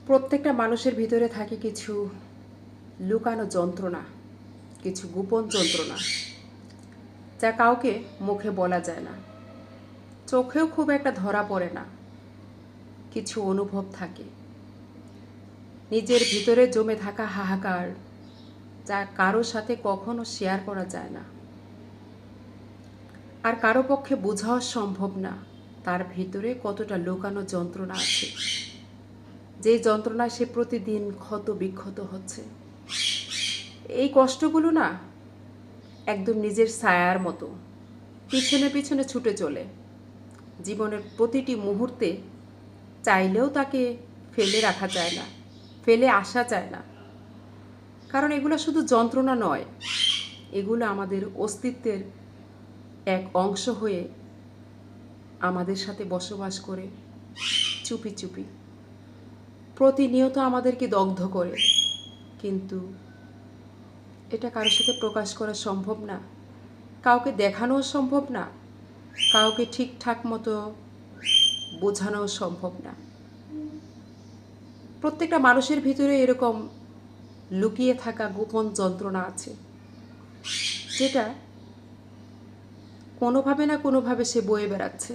প্রত্যেকটা মানুষের ভিতরে থাকে কিছু লুকানো যন্ত্রণা, কিছু গোপন যন্ত্রণা, যা কাউকে মুখে বলা যায় না, চোখেও খুব একটা ধরা পড়ে না। কিছু অনুভব থাকে নিজের ভিতরে জমে থাকা হাহাকার, যা কারো সাথে কখনো শেয়ার করা যায় না, আর কারো পক্ষে বোঝাও সম্ভব না তার ভিতরে কতটা লুকানো যন্ত্রণা আছে, যে যন্ত্রণায় সে প্রতিদিন ক্ষত বিক্ষত হচ্ছে। এই কষ্টগুলো না একদম নিজের ছায়ার মতো পিছনে পিছনে ছুটে চলে জীবনের প্রতিটি মুহূর্তে। চাইলেও তাকে ফেলে রাখা যায় না, ফেলে আসা যায় না, কারণ এগুলো শুধু যন্ত্রণা নয়, এগুলো আমাদের অস্তিত্বের এক অংশ হয়ে আমাদের সাথে বসবাস করে চুপি চুপি প্রতিনিয়ত আমাদেরকে দগ্ধ করে। কিন্তু এটা কারোর সাথে প্রকাশ করা সম্ভব না, কাউকে দেখানোও সম্ভব না, কাউকে ঠিকঠাক মতো বোঝানোও সম্ভব না। প্রত্যেকটা মানুষের ভিতরে এরকম লুকিয়ে থাকা গোপন যন্ত্রণা আছে, যেটা কোনোভাবে না কোনোভাবে সে বয়ে বেড়াচ্ছে।